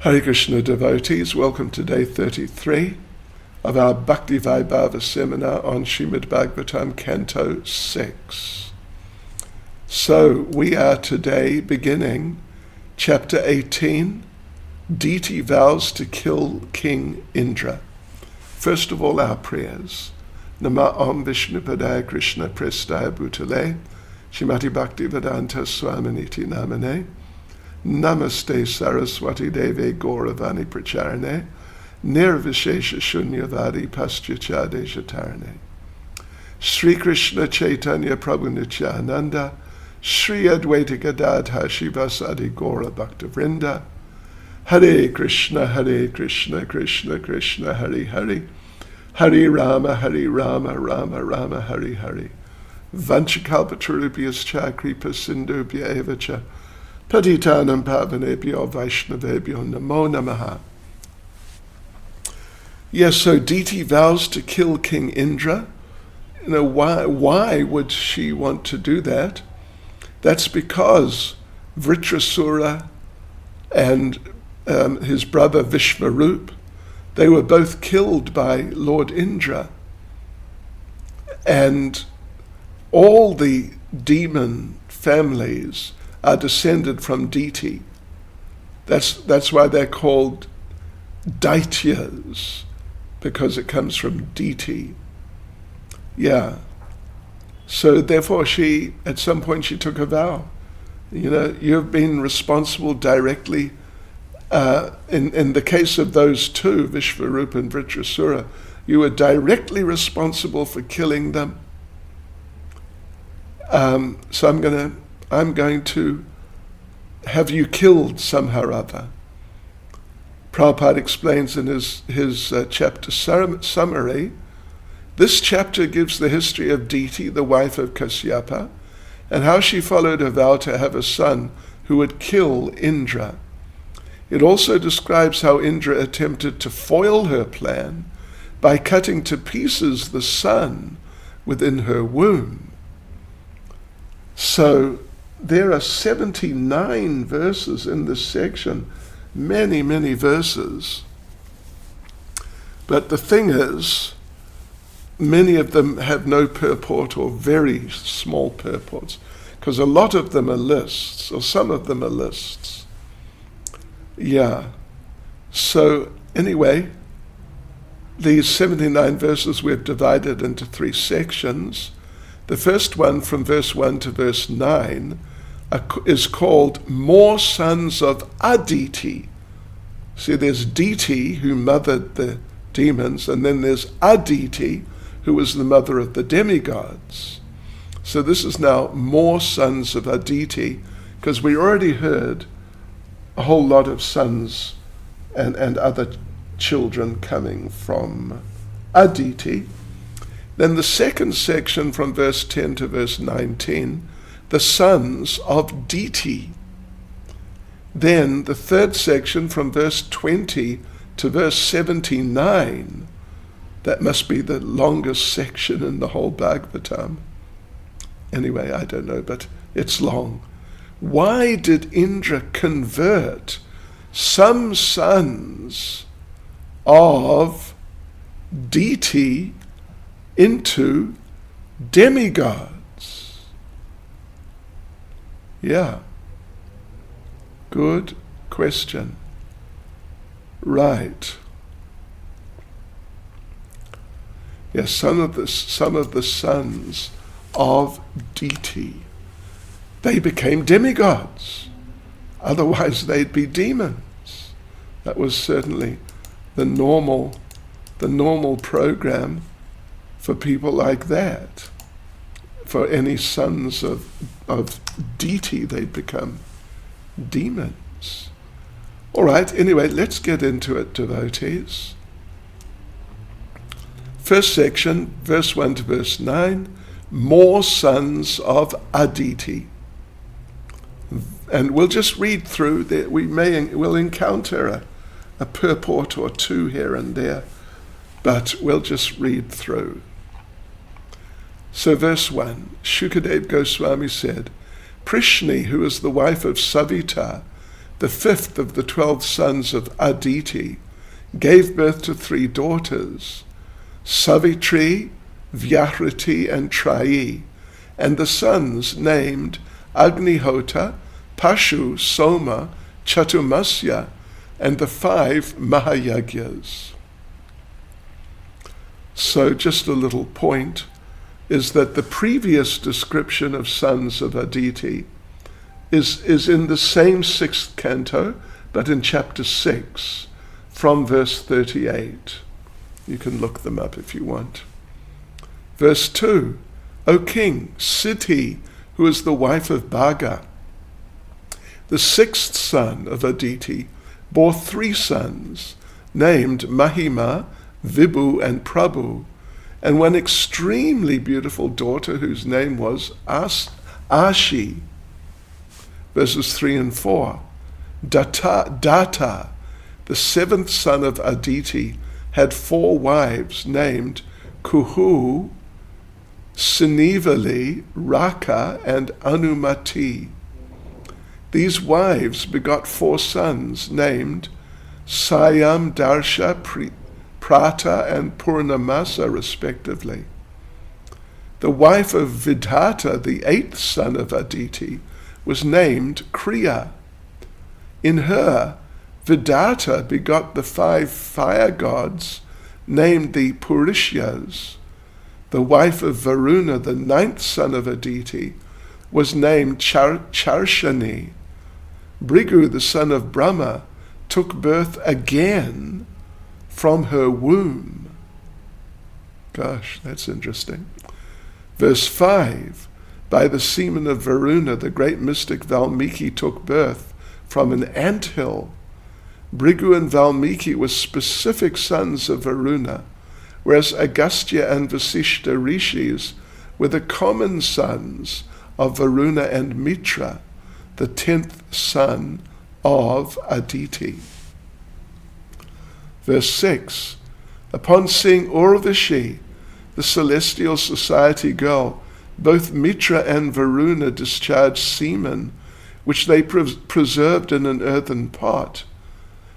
Hare Krishna devotees, welcome to day 33 of our Bhakti Vaibhava seminar on Srimad Bhagavatam, Canto 6. So we are today beginning chapter 18, Deity vows to kill King Indra. First of all, our prayers. Nama Om Vishnupadaya Krishna Prestaya Bhutale, Shrimati Bhakti Vedanta Swaminiti Namane, Namaste Saraswati Deve Gauravani Pracharane, Nirvishesha Shunyavadi Paschachade Jatarane. Sri Krishna Chaitanya Prabhu Nityananda, Sri Advaita Gadadha Shivasadi Gaura Bhakta Vrinda, Hare Krishna, Krishna Krishna, Hare Hare, Hare Rama, Rama Rama, Hare Hare. Vanchakalpatarubhyas cha kripa sindubhya evacha, Patitanam pavanebhyo vaishnavebhyo namo namaha. Yes, so Deity vows to kill King Indra. Why would she want to do that? That's because Vritrasura and his brother Vishvarup, they were both killed by Lord Indra. And all the demon families are descended from Deity. That's why they're called Daityas, because it comes from Deity. Yeah. So therefore at some point she took a vow. You've been responsible directly, in the case of those two, Vishvarupa and Vritrasura, you were directly responsible for killing them. So I'm going to have you killed somehow or other. Prabhupada explains in his chapter summary, this chapter gives the history of Deity, the wife of Kasyapa, and how she followed a vow to have a son who would kill Indra. It also describes how Indra attempted to foil her plan by cutting to pieces the son within her womb. So there are 79 verses in this section, many, many verses. But the thing is, many of them have no purport or very small purports, because a lot of them are lists, or some of them are lists. Yeah. So anyway, these 79 verses we've divided into 3 sections. The first one, from verse 1 to verse 9, is called More Sons of Aditi. See, there's Deity, who mothered the demons, and then there's Aditi, who was the mother of the demigods. So this is now more sons of Aditi, because we already heard a whole lot of sons and other children coming from Aditi. Then the second section, from verse 10 to verse 19, the sons of Deity. Then the third section, from verse 20 to verse 79, that must be the longest section in the whole Bhagavatam. Anyway, I don't know, but it's long. Why did Indra convert some sons of Deity into demigods? Yeah. Good question. Right. Yes, some of the sons of Deity, they became demigods. Otherwise they'd be demons. That was certainly the normal program for people like that. For any sons of Deity, they'd become demons. All right, anyway, let's get into it, devotees. First section, verse 1 to verse 9, more sons of Aditi. And we'll just read through that. We'll encounter a purport or two here and there, but we'll just read through. So verse 1, Shukadev Goswami said, Prishni, who is the wife of Savita, the fifth of the 12 sons of Aditi, gave birth to 3 daughters, Savitri, Vyahriti, and Trayi, and the sons named Agnihota, Pashu, Soma, Chatumasya, and the 5 Mahayagyas. So just a little point is that the previous description of sons of Aditi is in the same 6th canto, but in chapter 6, from verse 38. You can look them up if you want. Verse 2, O king, Siddhi, who is the wife of Bhaga, the 6th son of Aditi, bore 3 sons, named Mahima, Vibhu, and Prabhu, and one extremely beautiful daughter whose name was Ashi. Verses 3 and 4. Datta, the 7th son of Aditi, had 4 wives named Kuhu, Sinivali, Raka, and Anumati. These wives begot 4 sons named Sayam, Darsha, Prata, and Purnamasa, respectively. The wife of Vidhata, the 8th son of Aditi, was named Kriya. In her, Vidhata begot the 5 fire gods named the Purishyas. The wife of Varuna, the 9th son of Aditi, was named Charshani. Bhrigu, the son of Brahma, took birth again from her womb. Gosh, that's interesting. Verse 5, by the semen of Varuna, the great mystic Valmiki took birth from an anthill. Bhrigu and Valmiki were specific sons of Varuna, whereas Agastya and Vasishta rishis were the common sons of Varuna and Mitra, the 10th son of Aditi. Verse 6, upon seeing Urvashi, the celestial society girl, both Mitra and Varuna discharged semen, which they preserved in an earthen pot.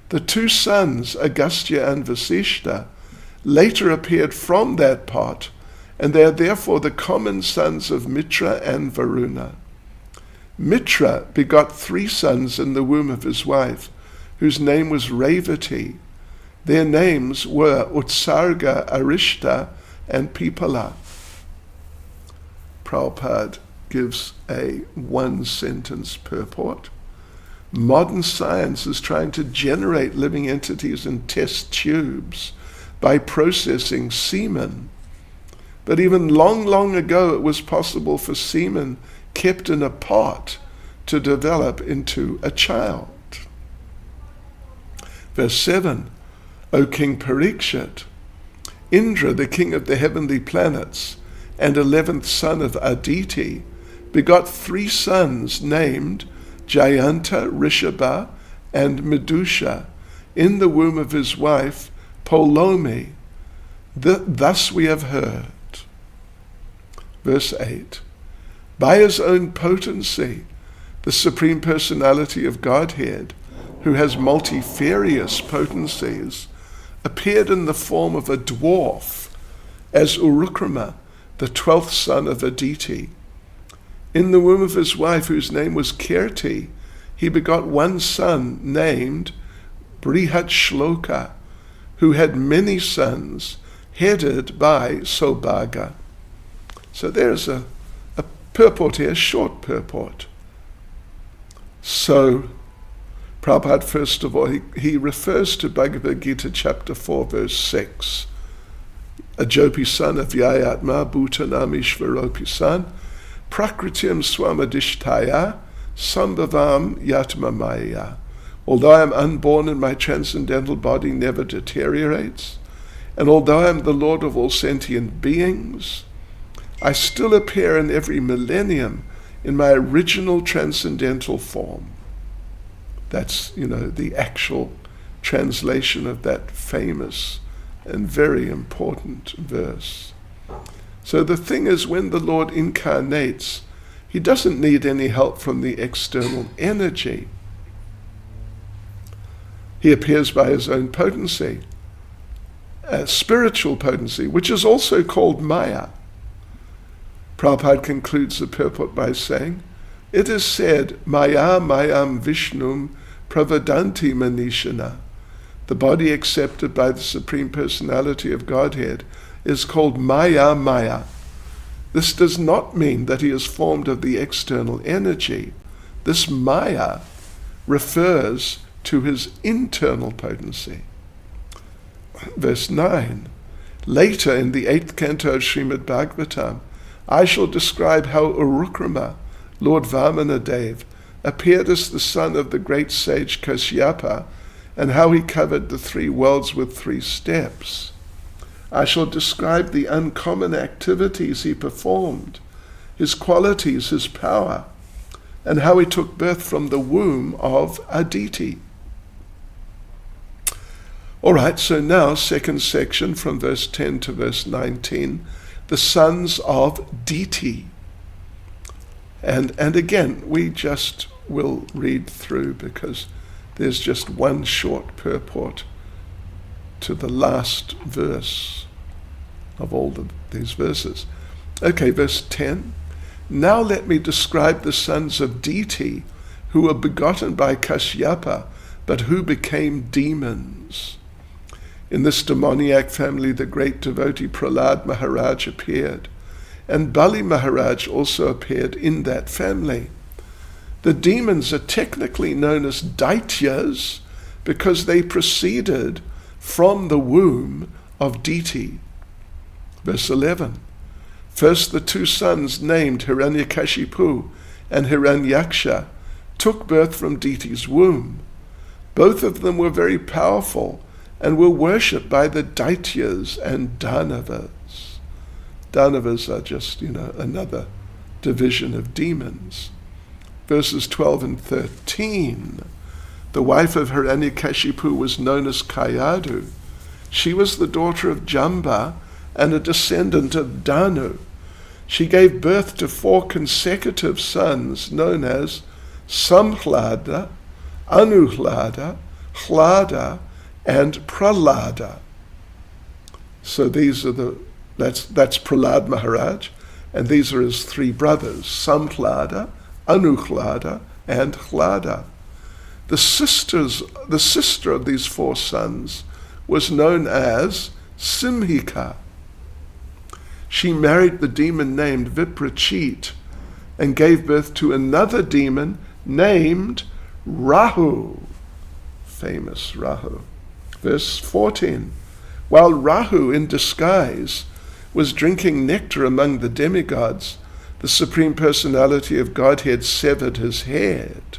The 2 sons, Agastya and Vasishta, later appeared from that pot, and they are therefore the common sons of Mitra and Varuna. Mitra begot 3 sons in the womb of his wife, whose name was Revati. Their names were Utsarga, Arishta, and Pipala. Prabhupada gives a 1-sentence purport. Modern science is trying to generate living entities in test tubes by processing semen. But even long, long ago, it was possible for semen kept in a pot to develop into a child. Verse 7, O King Parikshit, Indra, the king of the heavenly planets, and 11th son of Aditi, begot 3 sons named Jayanta, Rishabha, and Medusha in the womb of his wife Polomi. Thus we have heard. Verse 8, by his own potency, the Supreme Personality of Godhead, who has multifarious potencies, appeared in the form of a dwarf as Urukrama, the 12th son of Aditi. In the womb of his wife, whose name was Kirti, he begot 1 son named Brihat Shloka, who had many sons, headed by Sobhaga. So there's a purport here, short purport. So Prabhupada, first of all, he refers to Bhagavad Gita chapter 4, verse 6. Ajopi son of Yayatma, Bhutanam Ishvaropi son, Prakritim Swamadishtaya, Sambhavam Yatma Maya. Although I am unborn and my transcendental body never deteriorates, and although I am the Lord of all sentient beings, I still appear in every millennium in my original transcendental form. That's, the actual translation of that famous and very important verse. So the thing is, when the Lord incarnates, he doesn't need any help from the external energy. He appears by his own potency, spiritual potency, which is also called Maya. Prabhupada concludes the purport by saying, it is said, Maya Mayam Vishnum Pravadanti Manishana. The body accepted by the Supreme Personality of Godhead is called Maya Maya. This does not mean that he is formed of the external energy. This Maya refers to his internal potency. Verse 9. Later in the 8th canto of Srimad Bhagavatam, I shall describe how Urukrama, Lord Vamanadev, appeared as the son of the great sage Kashyapa, and how he covered the 3 worlds with 3 steps. I shall describe the uncommon activities he performed, his qualities, his power, and how he took birth from the womb of Aditi. All right, so now, second section from verse 10 to verse 19, the sons of Diti. And again, we just will read through because there's just one short purport to the last verse of all these verses. Okay, verse 10. Now let me describe the sons of Diti, who were begotten by Kashyapa, but who became demons. In this demoniac family, the great devotee Prahlad Maharaj appeared, and Bali Maharaj also appeared in that family. The demons are technically known as Daityas because they proceeded from the womb of Diti. Verse 11. First the 2 sons named Hiranyakashipu and Hiranyaksha took birth from Diti's womb. Both of them were very powerful and were worshipped by the Daityas and Danavas. Danavas are just, another division of demons. Verses 12 and 13. The wife of Hiranyakashipu was known as Kayadu. She was the daughter of Jamba and a descendant of Danu. She gave birth to 4 consecutive sons known as Samhlada, Anuhlada, Hlada, and Prahlada. So these are that's Prahlad Maharaj, and these are his 3 brothers, Samhlada, Anuhlada, and Hlada. The sister of these 4 sons was known as Simhika. She married the demon named Viprachit and gave birth to another demon named Rahu. Famous Rahu. Verse 14. While Rahu in disguise was drinking nectar among the demigods, the Supreme Personality of Godhead severed his head.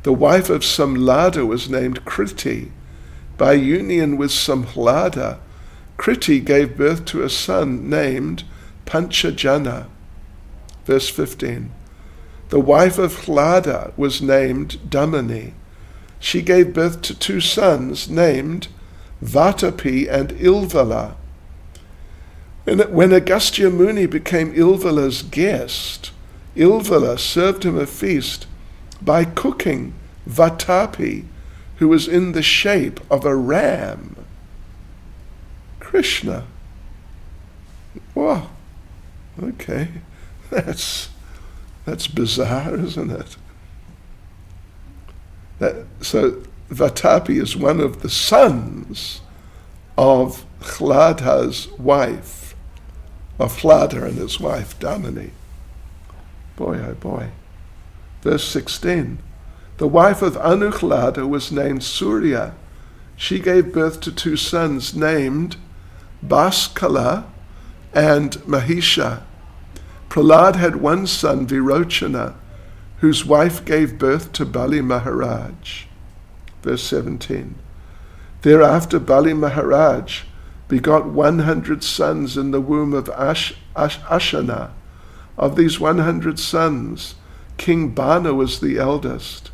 The wife of Samlada was named Kriti. By union with Samhlada, Kriti gave birth to a son named Panchajana. Verse 15. The wife of Hlada was named Damani. She gave birth to 2 sons named Vatapi and Ilvala. When Agastya Muni became Ilvala's guest, Ilvala served him a feast by cooking Vatapi, who was in the shape of a ram. Krishna. Wow. Okay. That's bizarre, isn't it? So Vatapi is one of the sons of Hlada's wife, of Hlada and his wife Damani. Boy, oh boy. Verse 16. The wife of Anuhlada was named Surya. She gave birth to 2 sons named Bhaskala and Mahisha. Prahlad had one son, Virochana, whose wife gave birth to Bali Maharaj. Verse 17. Thereafter Bali Maharaj begot 100 sons in the womb of Ashana. Of these 100 sons, King Bana was the eldest.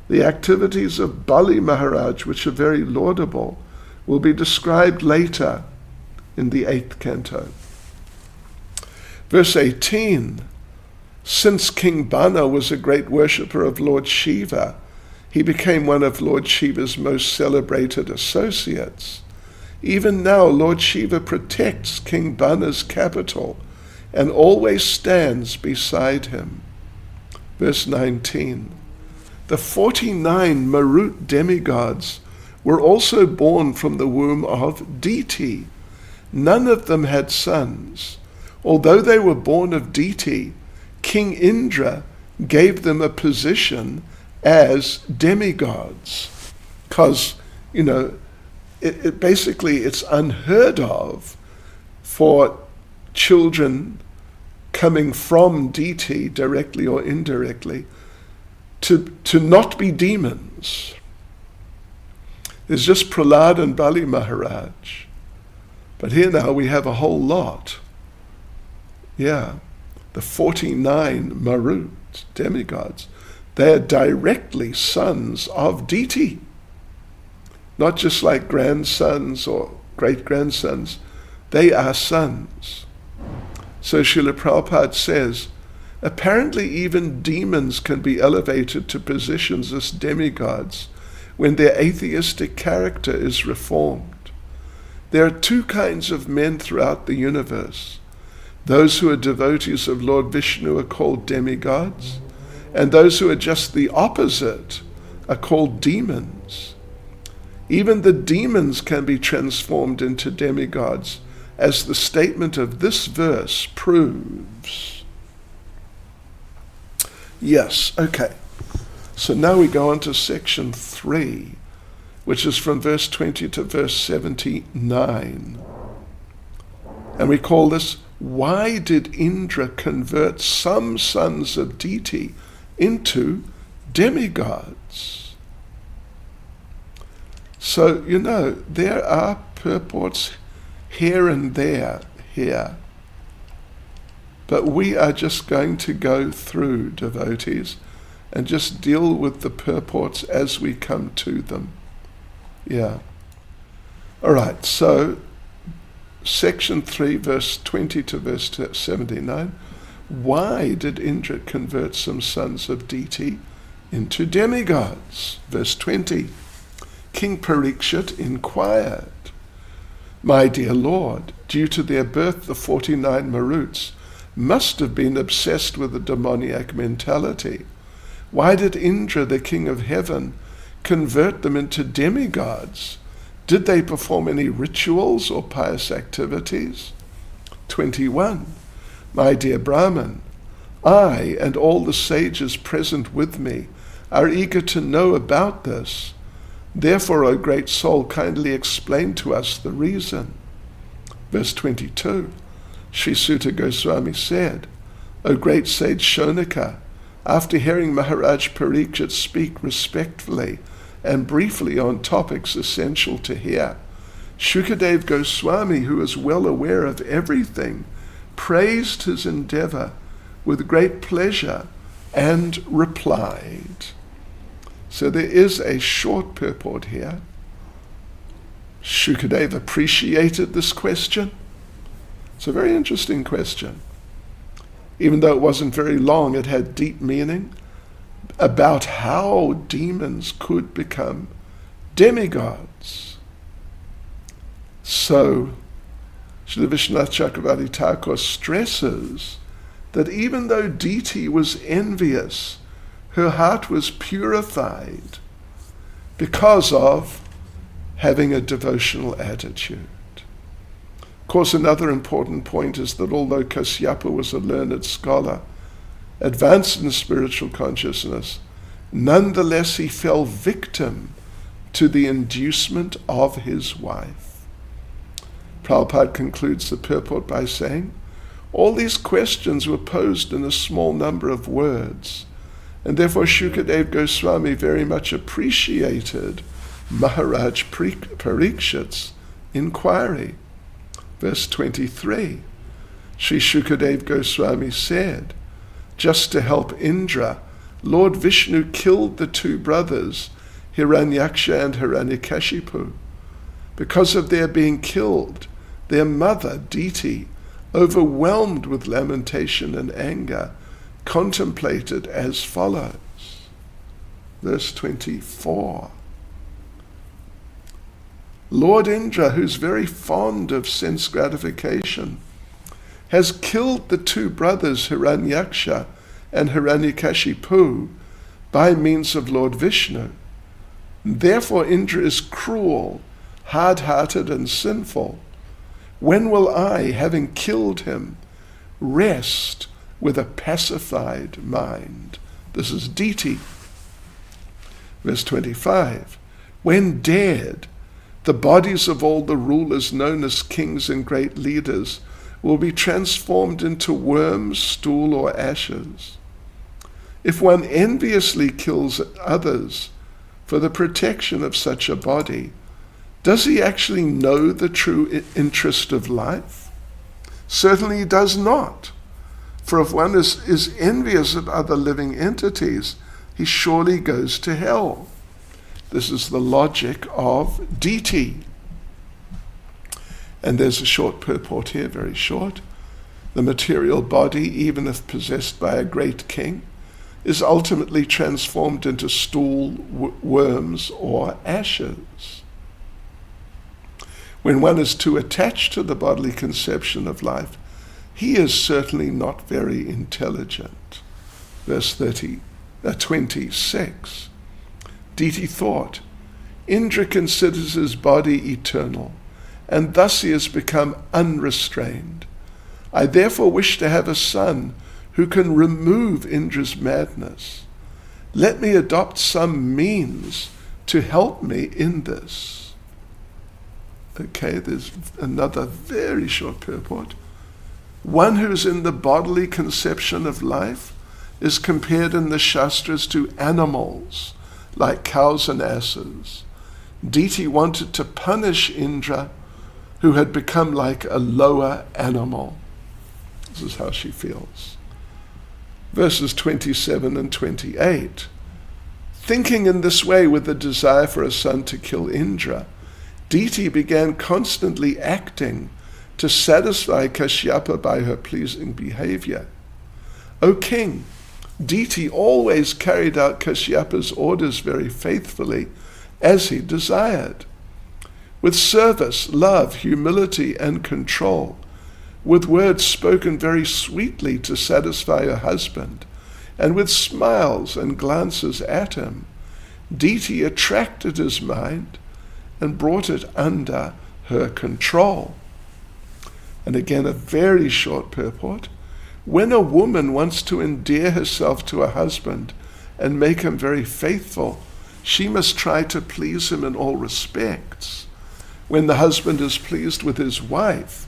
The activities of Bali Maharaj, which are very laudable, will be described later in the 8th canto. Verse 18. Since King Bana was a great worshipper of Lord Shiva, He became one of Lord Shiva's most celebrated associates. Even now, Lord Shiva protects King Bana's capital and always stands beside him. Verse 19. The 49 Marut demigods were also born from the womb of Diti. None of them had sons. Although they were born of Diti, King Indra gave them a position as demigods. Because, it basically it's unheard of for children coming from Diti, directly or indirectly, to not be demons. There's just Prahlad and Bali Maharaj. But here now we have a whole lot. Yeah, the 49 Marut demigods. They are directly sons of Diti. Not just like grandsons or great-grandsons. They are sons. So Srila Prabhupada says, apparently even demons can be elevated to positions as demigods when their atheistic character is reformed. There are two kinds of men throughout the universe. Those who are devotees of Lord Vishnu are called demigods, and those who are just the opposite are called demons. Even the demons can be transformed into demigods, as the statement of this verse proves. Yes, okay. So now we go on to section 3, which is from verse 20 to verse 79. And we call this, why did Indra convert some sons of Diti into demigods? So, there are purports here and there here. But we are just going to go through, devotees, and just deal with the purports as we come to them. Yeah. All right, so section 3, verse 20 to verse 79. Why did Indra convert some sons of Diti into demigods? Verse 20. King Parikshit inquired, my dear Lord, due to their birth the 49 Maruts must have been obsessed with a demoniac mentality. Why did Indra, the king of heaven, convert them into demigods? Did they perform any rituals or pious activities? 21. My dear Brahman, I and all the sages present with me are eager to know about this. Therefore, O great soul, kindly explain to us the reason. Verse 22. Sri Suta Goswami said, O great sage Shonika, after hearing Maharaj Parikshit speak respectfully and briefly on topics essential to hear, Shukadev Goswami, who is well aware of everything, praised his endeavor with great pleasure and replied. So there is a short purport here. Shukadev appreciated this question. It's a very interesting question. Even though it wasn't very long, it had deep meaning about how demons could become demigods. So, Srila Vishwanath Chakravarti Thakur stresses that even though Diti was envious, her heart was purified because of having a devotional attitude. Of course, another important point is that although Kasyapa was a learned scholar, advanced in spiritual consciousness, nonetheless he fell victim to the inducement of his wife. Prabhupada concludes the purport by saying, all these questions were posed in a small number of words, and therefore Shukadev Goswami very much appreciated Maharaj Parikshit's inquiry. Verse 23, Sri Shukadev Goswami said, just to help Indra, Lord Vishnu killed the two brothers, Hiranyaksha and Hiranyakashipu. Because of their being killed, their mother, Diti, overwhelmed with lamentation and anger, contemplated as follows. Verse 24. Lord Indra, who's very fond of sense gratification, has killed the two brothers Hiranyaksha and Hiranyakashipu by means of Lord Vishnu. Therefore Indra is cruel, hard-hearted and sinful. When will I, having killed him, rest with a pacified mind? This is Diti. Verse 25. When dead, the bodies of all the rulers known as kings and great leaders will be transformed into worms, stool, or ashes. If one enviously kills others for the protection of such a body, does he actually know the true interest of life? Certainly he does not. For if one is envious of other living entities, he surely goes to hell. This is the logic of Diti. And there's a short purport here, very short. The material body, even if possessed by a great king, is ultimately transformed into stool, worms, or ashes. When one is too attached to the bodily conception of life, he is certainly not very intelligent. Verse 26. Diti thought, Indra considers his body eternal, and thus he has become unrestrained. I therefore wish to have a son who can remove Indra's madness. Let me adopt some means to help me in this. Okay, there's another very short purport. One who is in the bodily conception of life is compared in the Shastras to animals, like cows and asses. Diti wanted to punish Indra, who had become like a lower animal. This is how she feels. Verses 27 and 28. Thinking in this way with the desire for a son to kill Indra, Diti began constantly acting to satisfy Kashyapa by her pleasing behavior. O king, Diti always carried out Kashyapa's orders very faithfully, as he desired. With service, love, humility, and control, with words spoken very sweetly to satisfy her husband, and with smiles and glances at him, Diti attracted his mind and brought it under her control. And again, a very short purport. When a woman wants to endear herself to a husband and make him very faithful, she must try to please him in all respects. When the husband is pleased with his wife,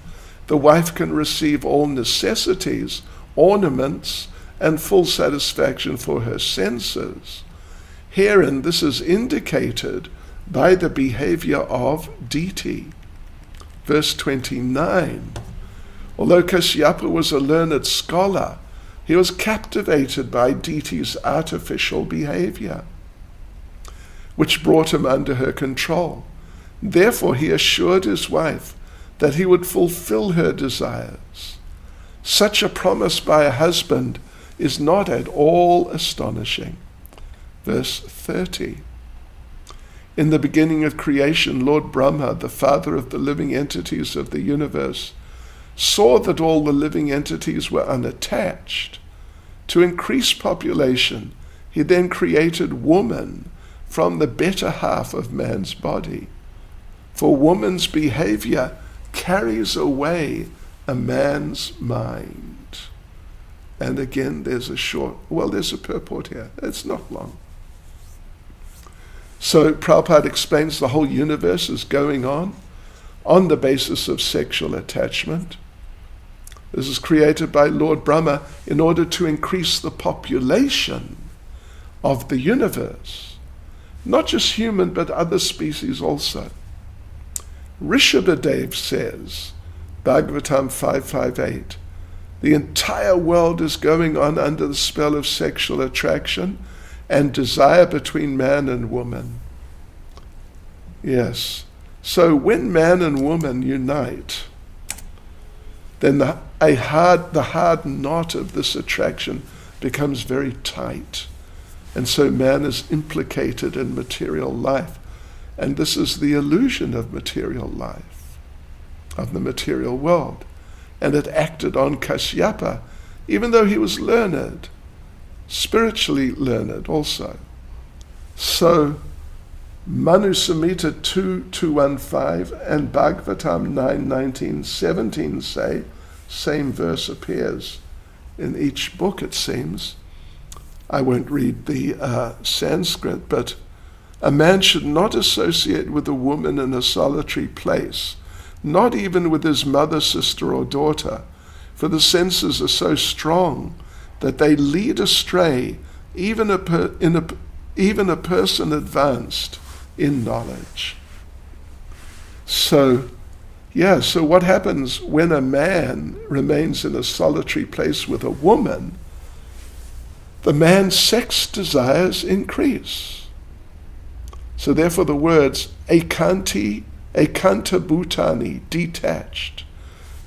the wife can receive all necessities, ornaments, and full satisfaction for her senses. Herein this is indicated by the behavior of Diti. Verse 29. Although Kashyapa was a learned scholar, he was captivated by Diti's artificial behavior, which brought him under her control. Therefore he assured his wife that he would fulfill her desires. Such a promise by a husband is not at all astonishing. Verse 30. In the beginning of creation, Lord Brahma, the father of the living entities of the universe, saw that all the living entities were unattached. To increase population, he then created woman from the better half of man's body. For woman's behavior carries away a man's mind. And again, there's a purport here. It's not long. So Prabhupada explains the whole universe is going on the basis of sexual attachment. This is created by Lord Brahma in order to increase the population of the universe. Not just human, but other species also. Rishabhadev says, Bhagavatam 558, the entire world is going on under the spell of sexual attraction and desire between man and woman. Yes. So when man and woman unite, then the hard knot of this attraction becomes very tight. And so man is implicated in material life. And this is the illusion of material life, of the material world. And it acted on Kashyapa, even though he was learned, spiritually learned also. So Manu Samhita 2.215 and Bhagavatam 9.19.17 say, same verse appears in each book, it seems. I won't read the Sanskrit, but a man should not associate with a woman in a solitary place, not even with his mother, sister, or daughter, for the senses are so strong that they lead astray even a person advanced in knowledge. So what happens when a man remains in a solitary place with a woman? The man's sex desires increase. So therefore the words ekanta bhutani, detached,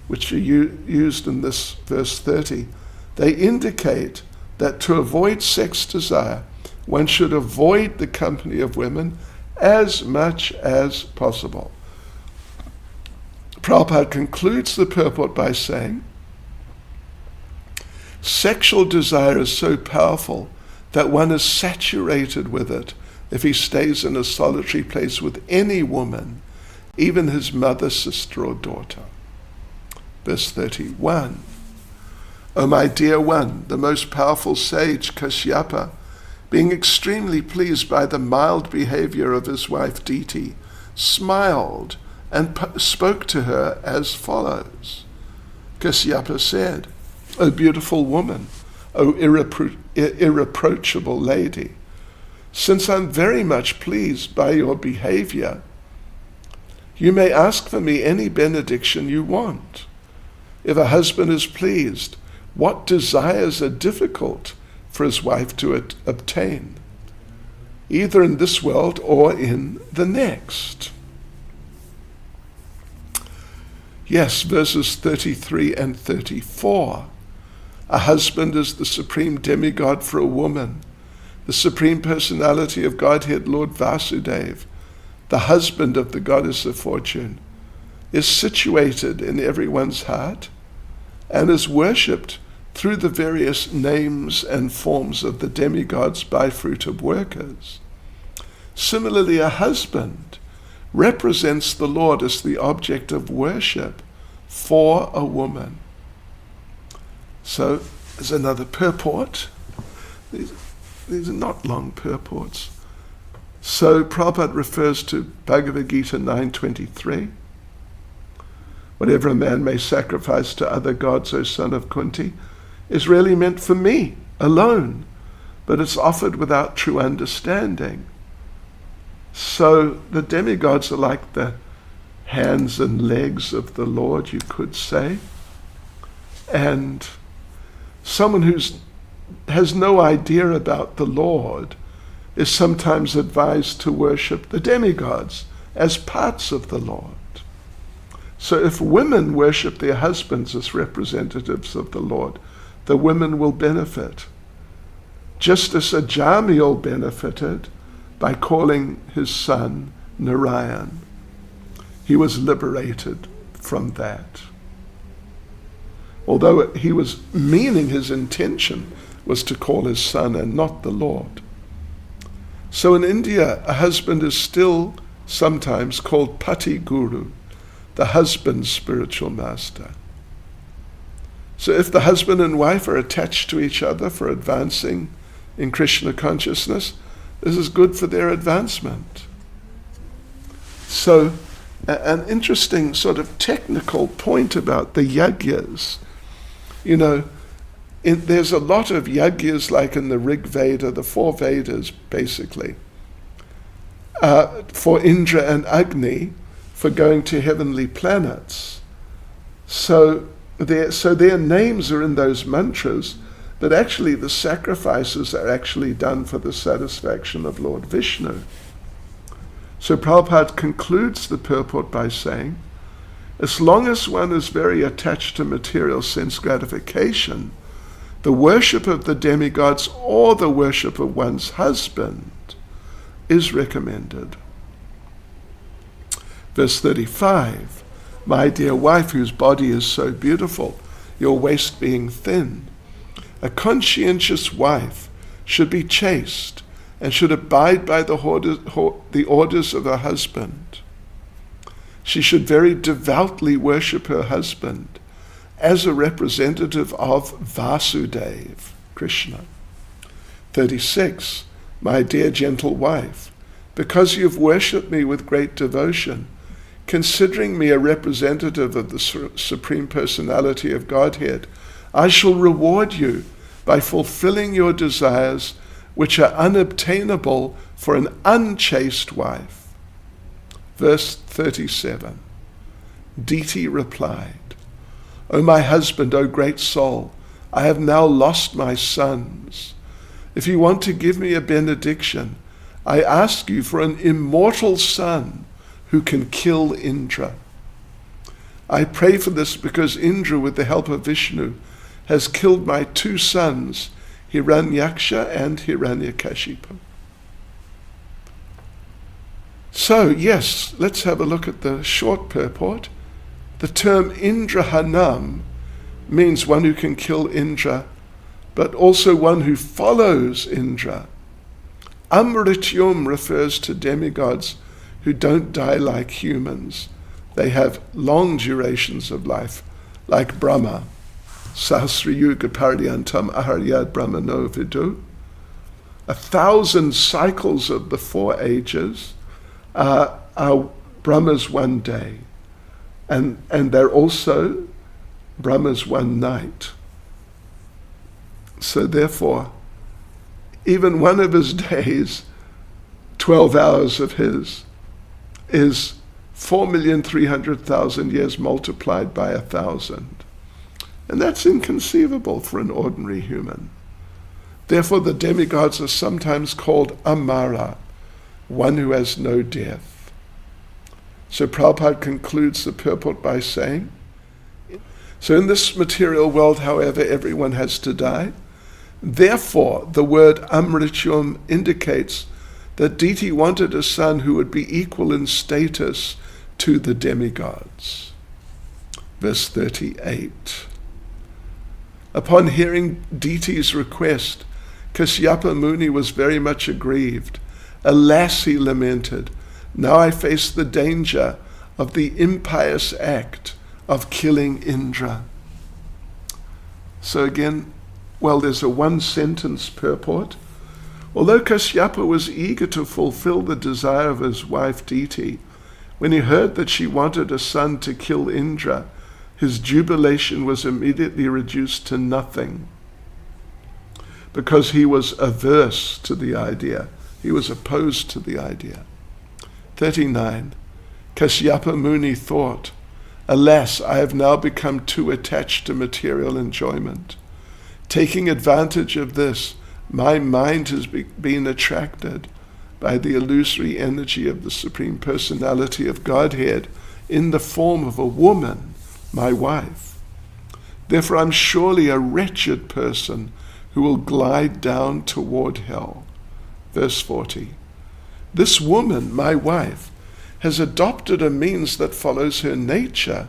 which are used in this verse 30, they indicate that to avoid sex desire, one should avoid the company of women as much as possible. Prabhupada concludes the purport by saying, sexual desire is so powerful that one is saturated with it if he stays in a solitary place with any woman, even his mother, sister, or daughter. Verse 31. O my dear one, the most powerful sage Kashyapa, being extremely pleased by the mild behavior of his wife Diti, smiled and spoke to her as follows. Kashyapa said, O beautiful woman, O irreproachable lady, since I'm very much pleased by your behavior, you may ask for me any benediction you want. If a husband is pleased, what desires are difficult for his wife to obtain, either in this world or in the next? Yes, verses 33 and 34. A husband is the supreme demigod for a woman. The Supreme Personality of Godhead, Lord Vasudeva, the husband of the Goddess of Fortune, is situated in everyone's heart and is worshipped through the various names and forms of the demigods by fruit of workers. Similarly, a husband represents the Lord as the object of worship for a woman. So, there's another purport. These are not long purports. So Prabhupada refers to Bhagavad Gita 9.23. Whatever a man may sacrifice to other gods, O son of Kunti, is really meant for me alone, but it's offered without true understanding. So the demigods are like the hands and legs of the Lord, you could say. And someone who has no idea about the Lord is sometimes advised to worship the demigods as parts of the Lord. So if women worship their husbands as representatives of the Lord, the women will benefit. Just as Ajamil benefited by calling his son Narayan. He was liberated from that. Although he was meaning, his intention was to call his son and not the Lord. So in India, a husband is still sometimes called Pati Guru, the husband's spiritual master. So if the husband and wife are attached to each other for advancing in Krishna consciousness, this is good for their advancement. So an interesting sort of technical point about the yagyas. You know, there's a lot of yagyas like in the Rig Veda, the four Vedas basically, for Indra and Agni, for going to heavenly planets. So their names are in those mantras, but actually the sacrifices are actually done for the satisfaction of Lord Vishnu. So Prabhupada concludes the purport by saying, as long as one is very attached to material sense gratification, The worship of the demigods or the worship of one's husband is recommended. Verse 35, my dear wife, whose body is so beautiful, your waist being thin. A conscientious wife should be chaste and should abide by the orders of her husband. She should very devoutly worship her husband as a representative of Vasudeva, Krishna. 36, my dear gentle wife, because you have worshipped me with great devotion, considering me a representative of the Supreme Personality of Godhead, I shall reward you by fulfilling your desires which are unobtainable for an unchaste wife. Verse 37, Diti replied, O my husband, O great soul, I have now lost my sons. If you want to give me a benediction, I ask you for an immortal son who can kill Indra. I pray for this because Indra, with the help of Vishnu, has killed my two sons, Hiranyaksha and Hiranyakashipu. So, yes, let's have a look at the short purport. The term Indrahanam means one who can kill Indra, but also one who follows Indra. Amrityum refers to demigods who don't die like humans. They have long durations of life, like Brahma. Sahasrayuga Paridyantam Aharyad Brahmano Vidu. 1,000 cycles of the 4 ages are Brahma's one day. And they're also Brahma's one night. So therefore, even one of his days, 12 hours of his, is 4,300,000 years multiplied by 1,000. And that's inconceivable for an ordinary human. Therefore, the demigods are sometimes called Amara, one who has no death. So Prabhupada concludes the purport by saying, so in this material world, however, everyone has to die. Therefore, the word Amrityum indicates that Diti wanted a son who would be equal in status to the demigods. Verse 38. Upon hearing Diti's request, Kashyapa Muni was very much aggrieved. Alas, he lamented, now I face the danger of the impious act of killing Indra. So again, there's a one-sentence purport. Although Kashyapa was eager to fulfill the desire of his wife Diti, when he heard that she wanted a son to kill Indra, his jubilation was immediately reduced to nothing, because he was averse to the idea. He was opposed to the idea. 39. Kashyapa Muni thought, alas, I have now become too attached to material enjoyment. Taking advantage of this, my mind has been attracted by the illusory energy of the Supreme Personality of Godhead in the form of a woman, my wife. Therefore, I'm surely a wretched person who will glide down toward hell. Verse 40. This woman, my wife, has adopted a means that follows her nature,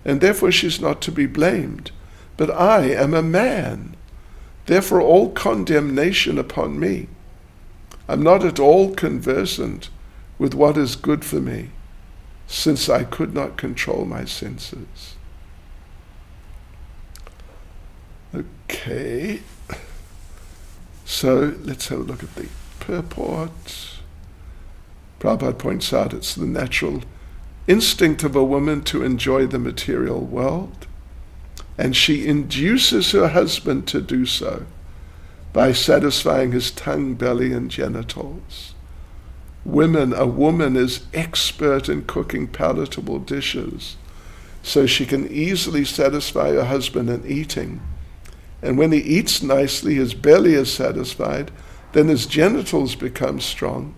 and therefore she's not to be blamed. But I am a man. Therefore all condemnation upon me. I'm not at all conversant with what is good for me, since I could not control my senses. Okay, so let's have a look at the purport. Prabhupada points out it's the natural instinct of a woman to enjoy the material world, and she induces her husband to do so by satisfying his tongue, belly, and genitals. A woman is expert in cooking palatable dishes, so she can easily satisfy her husband in eating. And when he eats nicely, his belly is satisfied, then his genitals become strong.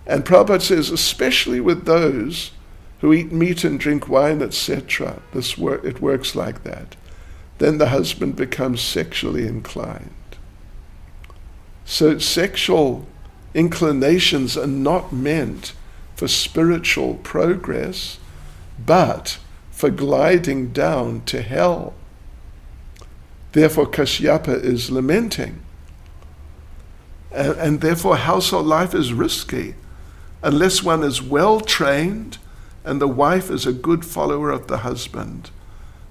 And Prabhupada says, especially with those who eat meat and drink wine, etc., it works like that. then the husband becomes sexually inclined. So sexual inclinations are not meant for spiritual progress, but for gliding down to hell. Therefore Kashyapa is lamenting. And therefore household life is risky unless one is well trained and the wife is a good follower of the husband.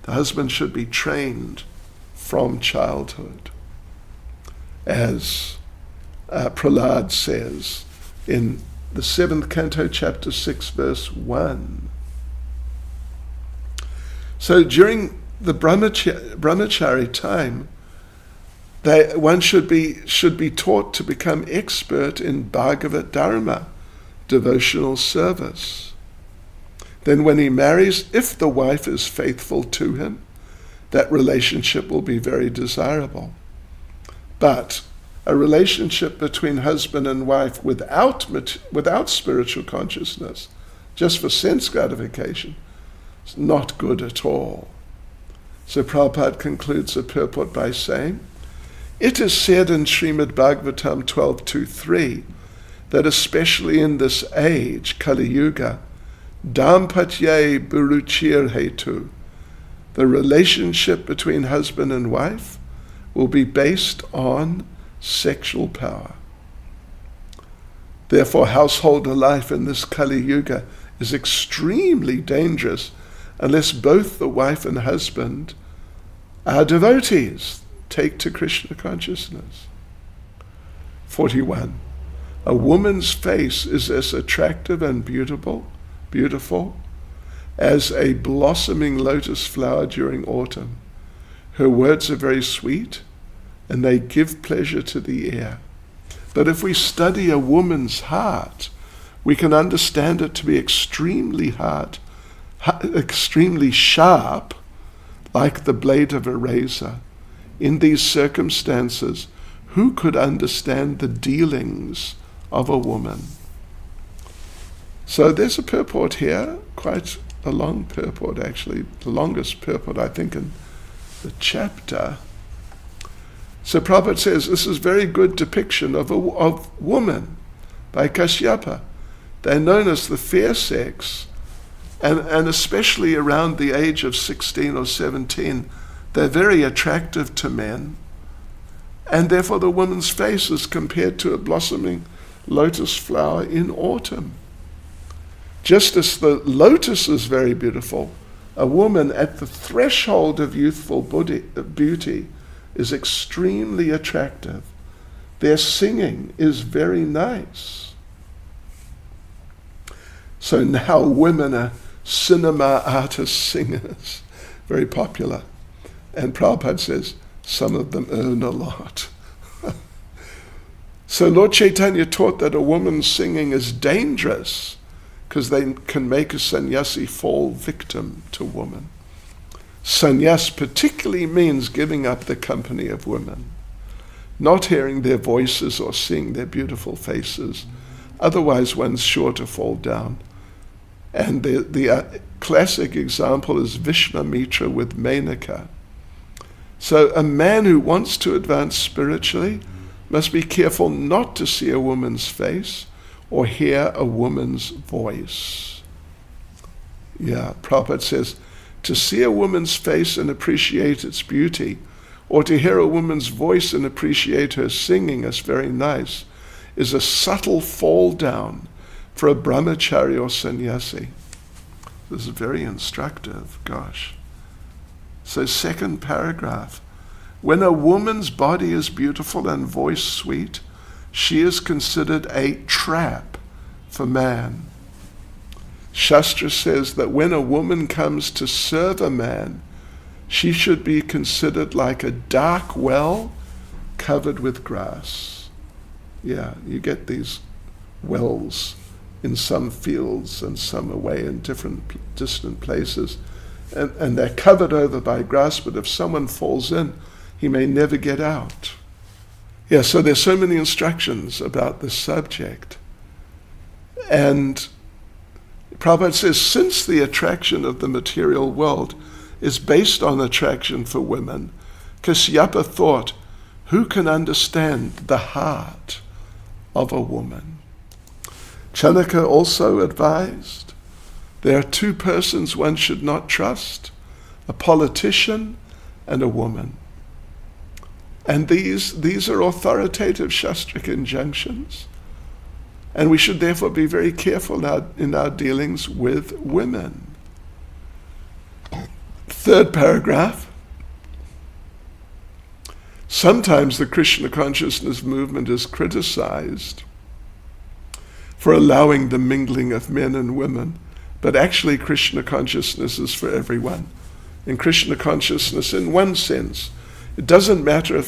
The husband should be trained from childhood. As Prahlad says in the 7th Canto, chapter 6, verse 1. So during the brahmachari time, one should be taught to become expert in Bhagavat Dharma, devotional service. Then when he marries, if the wife is faithful to him, that relationship will be very desirable. But a relationship between husband and wife without spiritual consciousness, just for sense gratification, is not good at all. So Prabhupada concludes the purport by saying, it is said in Srimad Bhagavatam 12.2.3 that especially in this age, Kali Yuga, Dampatye Buruchir Hetu, the relationship between husband and wife will be based on sexual power. Therefore, household life in this Kali Yuga is extremely dangerous unless both the wife and husband are devotees, take to Krishna consciousness. 41. A woman's face is as attractive and beautiful as a blossoming lotus flower during autumn. Her words are very sweet and they give pleasure to the ear. But if we study a woman's heart, we can understand it to be extremely sharp, like the blade of a razor. In these circumstances, who could understand the dealings of a woman? So there's a purport here, quite a long purport actually, the longest purport I think in the chapter. So Prabhupada says this is very good depiction of woman by Kashyapa. They're known as the fair sex, and especially around the age of 16 or 17, they're very attractive to men, and therefore the woman's face is compared to a blossoming lotus flower in autumn. Just as the lotus is very beautiful, a woman at the threshold of youthful beauty is extremely attractive. Their singing is very nice. So now women are cinema artist singers, very popular. And Prabhupada says, some of them earn a lot. So Lord Chaitanya taught that a woman's singing is dangerous because they can make a sannyasi fall victim to woman. Sannyas particularly means giving up the company of women, not hearing their voices or seeing their beautiful faces. Otherwise one's sure to fall down. And the classic example is Vishvamitra with Menaka. So a man who wants to advance spiritually must be careful not to see a woman's face or hear a woman's voice. Yeah, Prabhupada says, to see a woman's face and appreciate its beauty, or to hear a woman's voice and appreciate her singing as very nice, is a subtle fall down for a brahmachari or sannyasi. This is very instructive, gosh. So second paragraph, when a woman's body is beautiful and voice sweet, she is considered a trap for man. Shastra says that when a woman comes to serve a man, she should be considered like a dark well covered with grass. Yeah, you get these wells in some fields and some away in distant places, and they're covered over by grass, but if someone falls in, he may never get out. Yeah, so there's so many instructions about this subject. And Prabhupada says, since the attraction of the material world is based on attraction for women, Kashyapa thought, who can understand the heart of a woman? Chanaka also advised, there are two persons one should not trust, a politician and a woman. And these are authoritative Shastric injunctions. And we should therefore be very careful in our dealings with women. Third paragraph. Sometimes the Krishna consciousness movement is criticized for allowing the mingling of men and women, but actually Krishna consciousness is for everyone. In Krishna consciousness, in one sense, it doesn't matter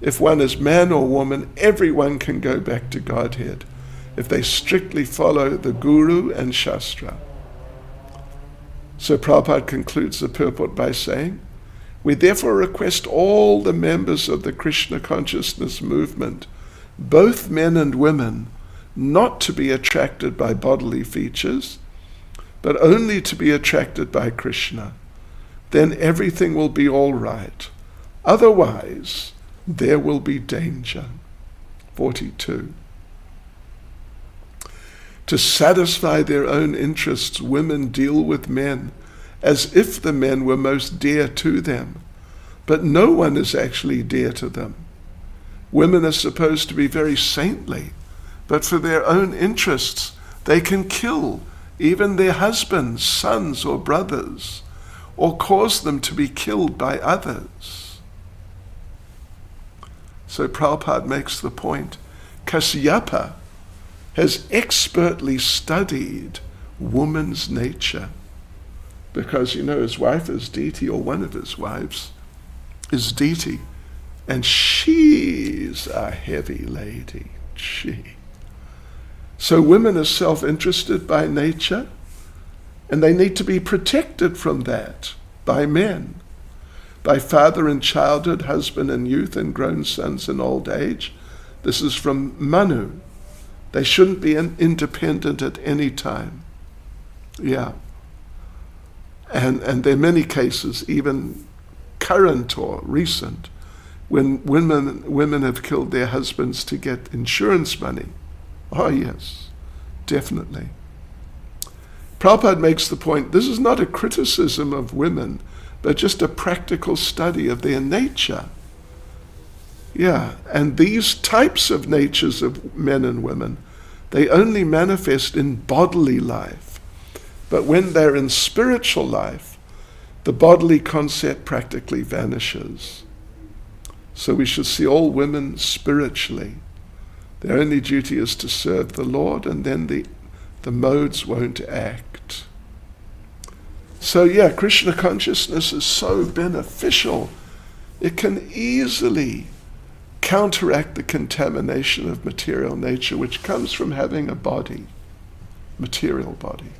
if one is man or woman, everyone can go back to Godhead if they strictly follow the Guru and Shastra. So Prabhupada concludes the purport by saying, we therefore request all the members of the Krishna consciousness movement, both men and women, not to be attracted by bodily features, but only to be attracted by Krishna. Then everything will be all right. Otherwise, there will be danger. 42. To satisfy their own interests, women deal with men as if the men were most dear to them, but no one is actually dear to them. Women are supposed to be very saintly, but for their own interests, they can kill even their husbands, sons, or brothers, or cause them to be killed by others. So Prabhupada makes the point, Kashyapa has expertly studied woman's nature, because, his wife is Diti, or one of his wives is Diti, and she's a heavy lady. So women are self-interested by nature, and they need to be protected from that by men, by father in childhood, husband in youth, and grown sons in old age. This is from Manu. They shouldn't be independent at any time. Yeah. And there are many cases, even current or recent, when women have killed their husbands to get insurance money. Oh yes, definitely. Prabhupada makes the point, this is not a criticism of women, but just a practical study of their nature. Yeah, and these types of natures of men and women, they only manifest in bodily life. But when they're in spiritual life, the bodily concept practically vanishes. So we should see all women spiritually. Their only duty is to serve the Lord, and then the modes won't act. So yeah, Krishna consciousness is so beneficial. It can easily counteract the contamination of material nature, which comes from having a body, material body.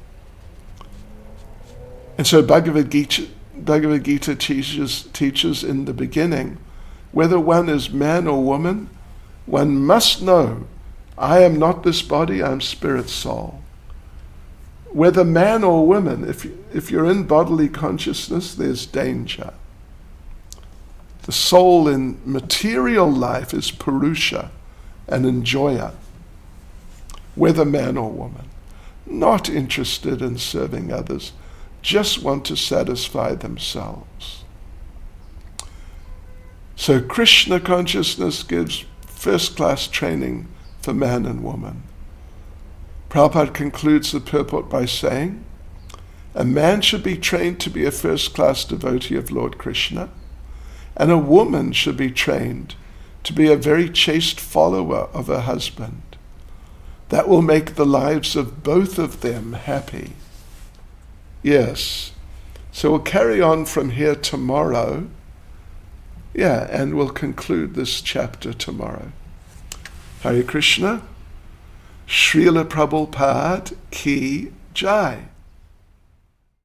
And so Bhagavad Gita teaches in the beginning, whether one is man or woman, one must know, I am not this body, I am spirit soul. Whether man or woman, if you're in bodily consciousness, there's danger. The soul in material life is Purusha, an enjoyer, whether man or woman, not interested in serving others, just want to satisfy themselves. So Krishna consciousness gives first-class training for man and woman. Prabhupada concludes the purport by saying, a man should be trained to be a first-class devotee of Lord Krishna, and a woman should be trained to be a very chaste follower of her husband. That will make the lives of both of them happy. Yes. So we'll carry on from here tomorrow. Yeah, and we'll conclude this chapter tomorrow. Hare Krishna. Srila Prabhupada Ki Jai.